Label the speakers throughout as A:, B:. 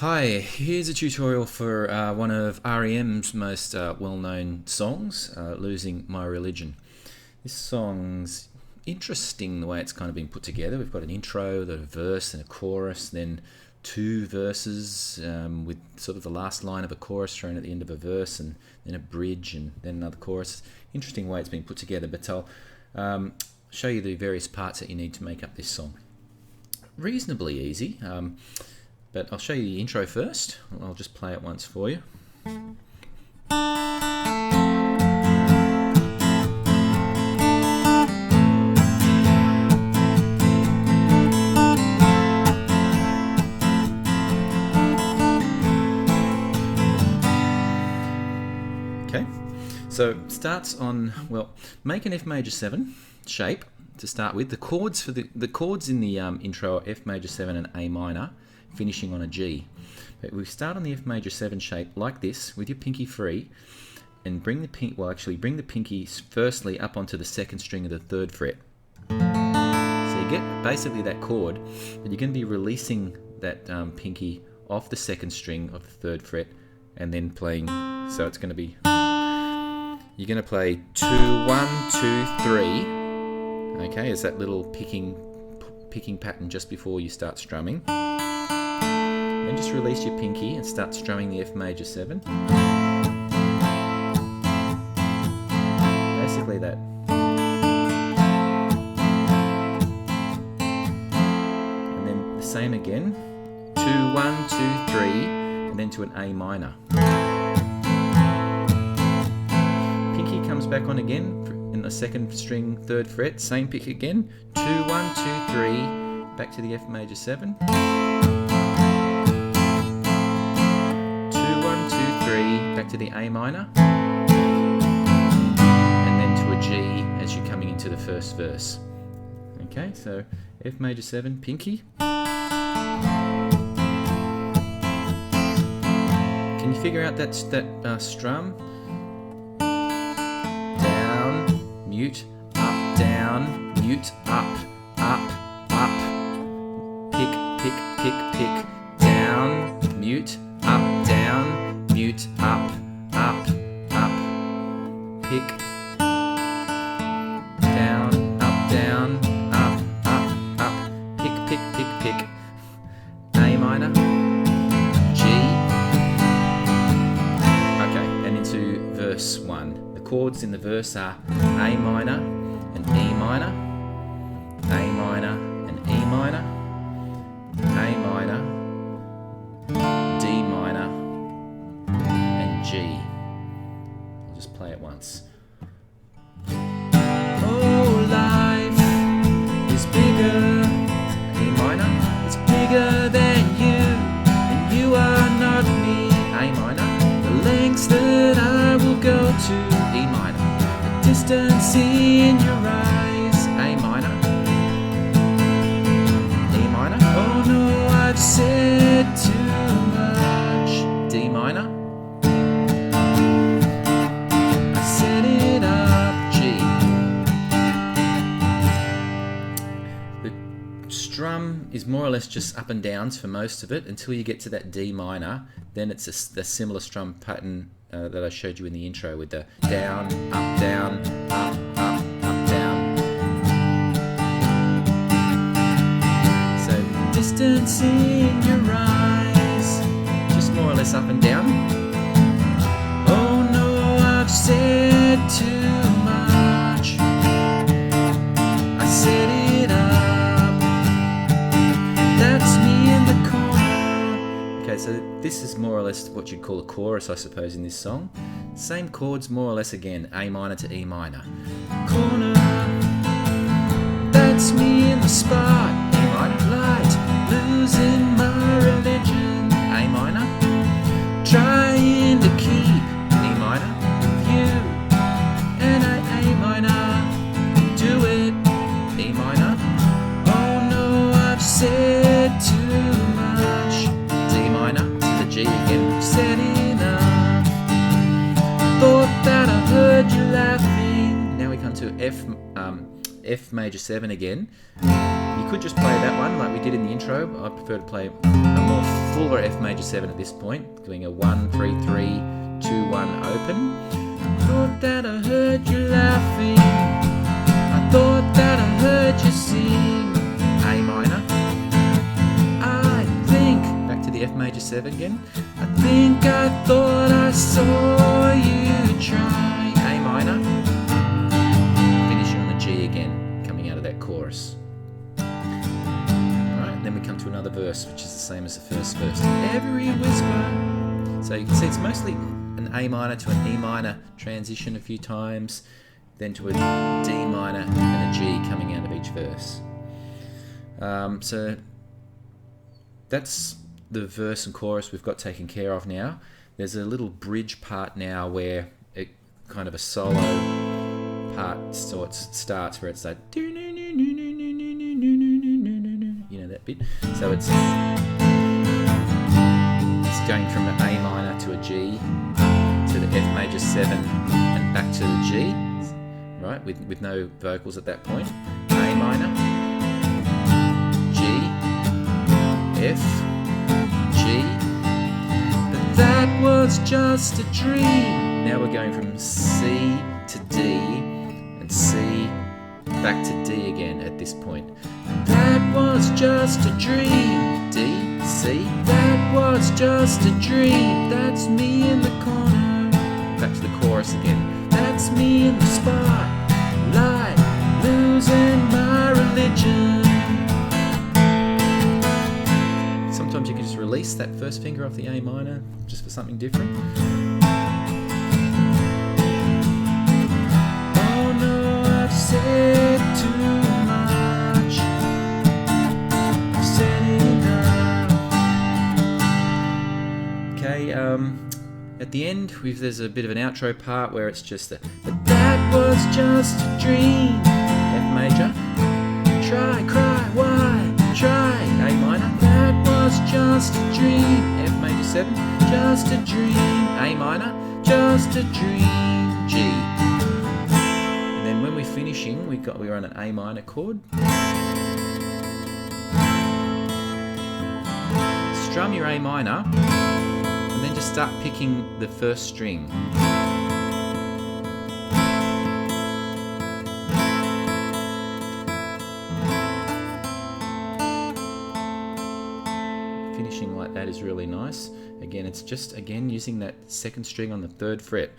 A: Hi, here's a tutorial for one of R.E.M's most well-known songs, Losing My Religion. This song's interesting the way it's kind of been put together. We've got an intro, then a verse and a chorus, then two verses with sort of the last line of a chorus thrown at the end of a verse, and then a bridge and then another chorus. Interesting way it's been put together, but I'll show you the various parts that you need to make up this song. Reasonably easy. But I'll show you the intro first. I'll just play it once for you. Okay, so it starts on, well, make an F major 7 shape to start with. The chords for the chords in the intro are F major 7 and A minor, finishing on a G. But we start on the F major 7 shape like this with your pinky free, and bring the pinky firstly up onto the second string of the 3rd fret. So you get basically that chord, but you're going to be releasing that pinky off the 2nd string of the 3rd fret and then playing. So it's going to be, you're going to play 2 1 2 3. Okay, is that little picking pattern just before you start strumming. Then just release your pinky and start strumming the F major 7. Basically that. And then the same again. 2 1 2 3, and then to an A minor. Pinky comes back on again in the 2nd string, 3rd fret. Same pick again. 2 1 2 3, back to the F major 7. Back to the A minor, and then to a G as you're coming into the first verse. Okay, so F major 7, pinky. Can you figure out that strum? Down, mute, up, down, mute, up, up, up. Pick, pick, pick, pick. Down, mute, up, down. Mute, up, up, up, pick, down, up, up, up, pick, pick, pick, pick, A minor, G. Okay, and into verse 1. The chords in the verse are A minor and E minor, A minor and E minor, A minor, D minor, G. I'll just play it once. Oh, life is bigger. A minor, it's bigger than you, and you are not me. A minor, the lengths that I will go to. E minor, the distance in your eyes. A minor, E minor. Oh no, I've said too much. D minor. Drum is more or less just up and downs for most of it until you get to that D minor. Then it's the similar strum pattern that I showed you in the intro with the down, up, up, up, down. So distance in your eyes, just more or less up and down. Oh no, I've said too much. I said it up. That's me in the corner. Okay, so this is more or less what you'd call a chorus, I suppose, in this song. Same chords, more or less again, A minor to E minor. Corner, that's me in the spot. E minor, light, losing my religion. A minor, trying to keep E minor with you. And A minor, do it, E minor. Oh no, I've said too much. D minor to the G again. Said enough. Thought that I heard you laughing. Now we come to F major 7 again. You could just play that one like we did in the intro. I prefer to play a more fuller F major 7 at this point, doing a 1, 3, 3, 2, 1 open. Thought that I heard you laughing, I thought that I heard you sing. A minor. I think, back to the F major 7 again. I think I thought I saw you try. A minor. Finishing on the G again, coming out of that chorus. Alright, then we come to another verse, which is the same as the first verse. Every whisper. So you can see it's mostly an A minor to an E minor transition a few times, then to a D minor and a G coming out of each verse. So that's the verse and chorus we've got taken care of now. There's a little bridge part now where it kind of a solo part starts where it's like, you know that bit. So it's going from an A minor to a G to the F major 7 and back to the G, right, with no vocals at that point. A minor, G, F, G, but that was just a dream. Now we're going from C to D and C back to D again at this point. That was just a dream. D, C, that was just a dream. That's me in the corner. Back to the chorus again. That's me in the spotlight, losing my religion. Sometimes you can just release that first finger off the A minor just for something different. Oh no, I've said too much. I've said enough. Okay, at the end, there's a bit of an outro part where it's just but that was just a dream. F major. Try, cry, why? Try. A minor. That was just a dream. F major 7. Just a dream. A minor. Just a dream. G. And then when we're finishing, we're on an A minor chord. Strum your A minor. And then just start picking the first string. Finishing like that is really nice. Again, it's just, using that second string on the 3rd fret.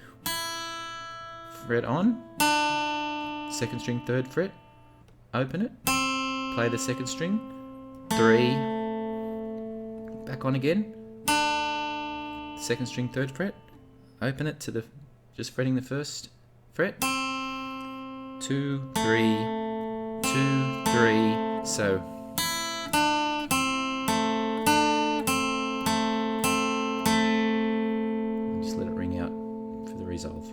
A: Fret on, 2nd string, 3rd fret, open it, play the 2nd string, 3, back on again, 2nd string, 3rd fret, open it to just fretting the 1st fret, 2, 3, 2, 3, so just let it ring out for the resolve.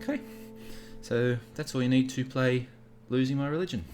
A: Okay, so that's all you need to play Losing My Religion.